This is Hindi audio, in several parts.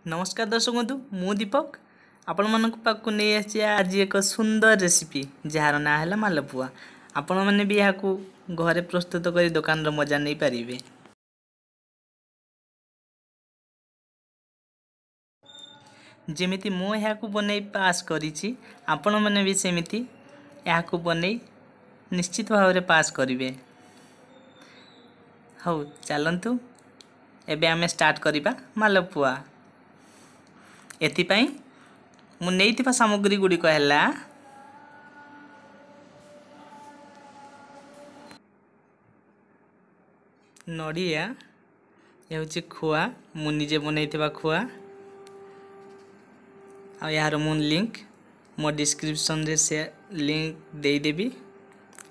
नमस्कार दर्शक बंधु मु दीपक आपण मन पाक नहीं आसी आज एक सुंदर रेसिपी जार ना है मालपुआ। आपण मैंने भी यहाँ घरे प्रस्तुत कर दुकान रो मजा नहीं पारे। जमीती मु यहाँ बन पास करी आपण मैंने भी सेमती यहाँ बन निश्चित भाव में पास करेंगे। हाँ चलतु एबे आमे स्टार्ट करिबा मालपुआ। एथिपाई मु नेइथिबा सामग्री गुडी को हैला नड़िया ये हूँ खुआ मु निजे बनैथिबा खुआ आ यार मु लिंक मो डिस्क्रिप्शन रे से लिंक दे देबी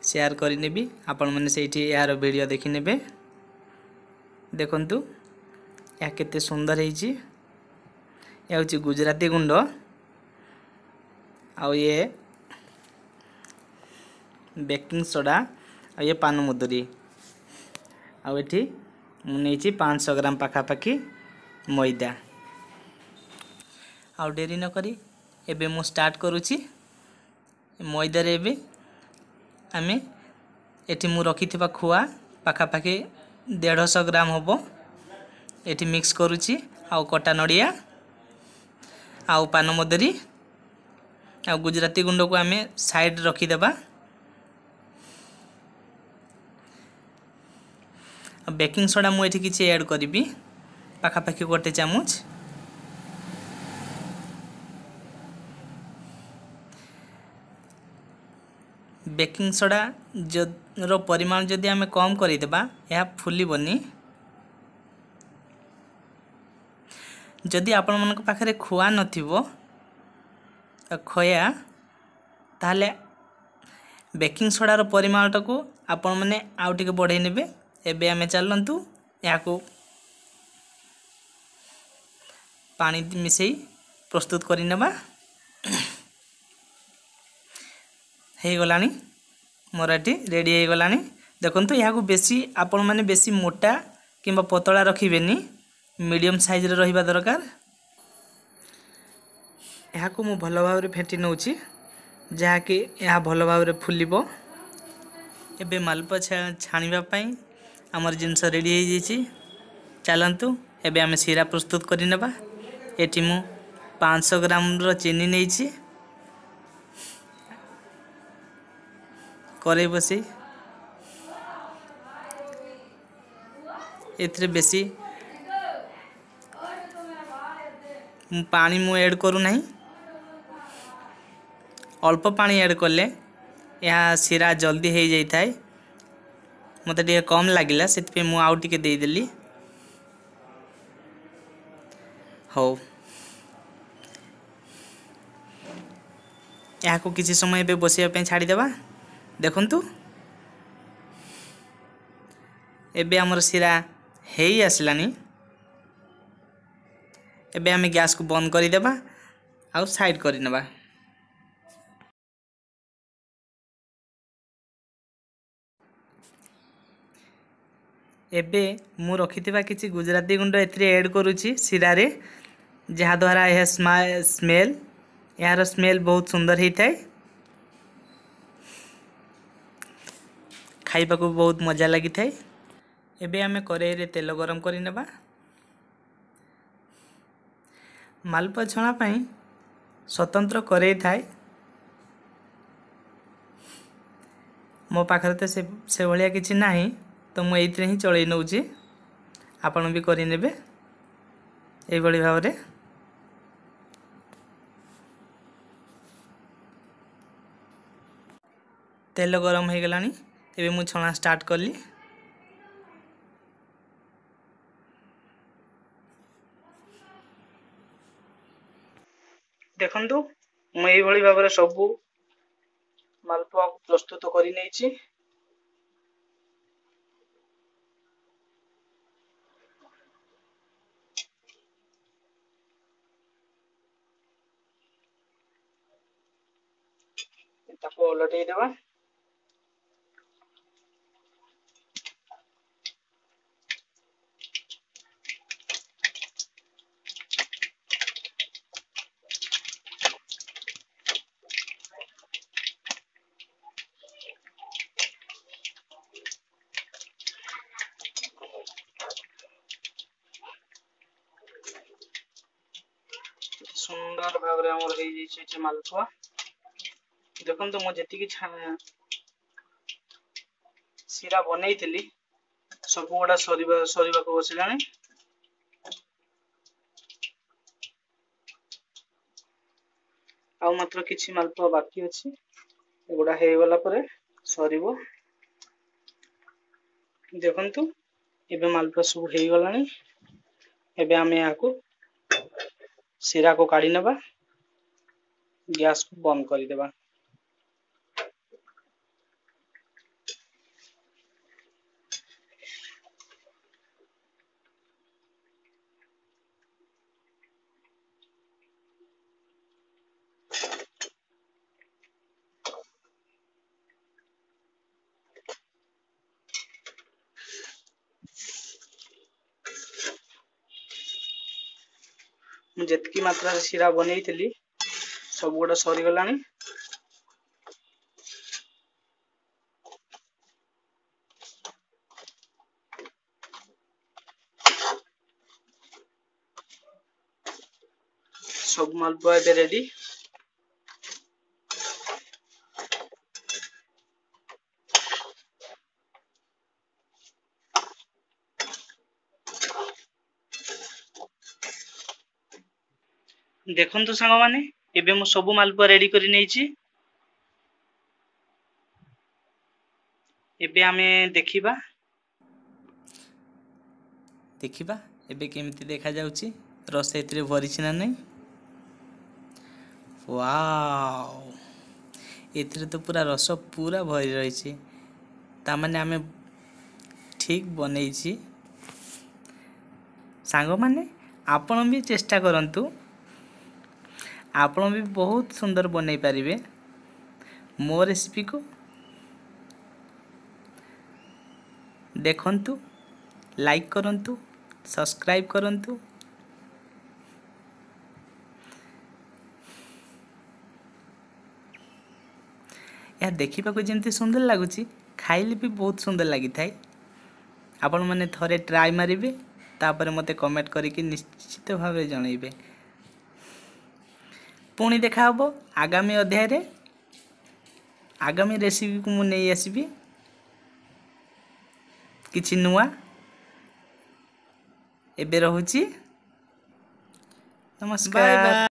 शेयर करि नेबी आपण माने सेठी यार वीडियो देखि नेबे। देखंतु या केते सुंदर ହେଇची। ये हूँ गुजराती गुंड आ ये बेकिंग सोडा आ ये पान मधुरी आठी मुझे 500 ग्राम पाखापाखि मैदा। आउ डेरी नक एबे मु स्टार्ट करुच्ची मैदारे एबे आमे एठी मु रखी खुआ पाखापाखि 150 ग्राम होबो एठी मिक्स करुच्ची। आउ कटा नड़िया आउ पान मधुरी आउ गुजराती गुंड को आमे साइड रखीदेबा। बेकिंग सोडा मुझे किसी ऐड करी पाखापाखि 1 चामच। बेकिंग सोडा रो परिमाण जदि आमे कम करदेबा यह फुलबनी। जदि आपण मन पाखे खुआ नथिबो खया ताले बेकिंग सोडार परिमाणटा को आपण मैंने आउ टिके बढ़ाई नेबे। एबे आमे चलंतु या को पानी मिसई प्रस्तुत करि नेबा। हे गलानी मोराटी रेडी हे गलानी। देखंतु या को बेसी आपण माने बेसी मोटा किंबा पतला रखिबेनी मीडियम साइज रे रहिबा दरकार। यहाँ को मु भल भाव रे फेंटी नउची जहाँकि यह भल भाव रे फुलिबो। एबे मालपुआ छाणीबा पई हमर जिनस रेडी हो जाइए। चलतु एबे आमे सीरा प्रस्तुत करि नेबा। एठी मु 500 ग्राम रो चीनी नेइची करे बसी एथरे बेसी पानी मु ऐड करू नहीं। अल्प पानी ऐड कले या सीरा जल्दी हो जाए मत टे कम लगिला से मु आउ टिके दे देली। हो या को किसी समय पे बसिया पे छाड़ी देबा। देखंतु एबे हमर सीरा हेई आसलानी। एबे आमे गैस को बंद करि देबा आउ साइड करि नेबा। एबे मु रखिथिबा किछि गुजराती गुंड एथरे ऐड करूची सीरा रे जहा द्वारा यह स्मेल यार स्मेल बहुत सुंदर ही थाए। खाइबा को बहुत मजा लगी थाए। एबे आमे कढ़ाई रे तेल गरम करि नेबा। मालपुआ छणा पई स्वतंत्र कढ़ाई थाए। मो पाखरे तो से भलिया किछि नाही तो मु एइथरे ही चलै नउची। आपण भी करि नेबे एई बळी भाव रे। तेल गरम हो गलानी एबे मु छणा स्टार्ट करली। देखंतु मु एई बळी भाव रे सबु मालपुआ प्रस्तुत करि नेछि। ताको उलटै देबा। सुंदर भाव रे हमर हे जे छै मालपुआ देखन तो मो जति सीरा बनैथिली सब गुड़ा सरीबा को बसिलानी आ मात्र किछि मालपुआ बाकी अछि एगुड़ा हे गला परे सरीबो देखंतु एबे मालपुआ सब हे गलानी एबे आमे याको सीरा को काढी नेबा गैस को बंद कर देबा जितकी मात्रा सीरा बनैथिली सब गुड़ा सरी गलानी सब मालपुआ एबे रेडी देखंतु सांग माने एबे मु सब मालपुआ रेडी करी नेछि एबे आमे देखिबा एबे केमिति देखा जाउची रस एतरे भरिछि ना नै वाओ एतरे तो पूरा रस पूरा भरी रहिछि ता माने आमे ठीक बनेइछि सांग माने आपण भी चेष्टा करंतु आपण भी बहुत सुंदर बनै पारिबे मो रेसिपी को देखंतु लाइक करंतु सब्सक्राइब करंतु या देखिबा को जेंति सुंदर लागुची खाइले भी बहुत सुंदर लागि थाए आपण माने थरे ट्राई मारिबे तापर मते कमेंट करिकि निश्चित भाव जणाइबे पुणी देखा हबो आगामी अध्याय रे आगामी रेसिपी को मु नै आसीबी किछि नुआ एबे रहूची नमस्कार।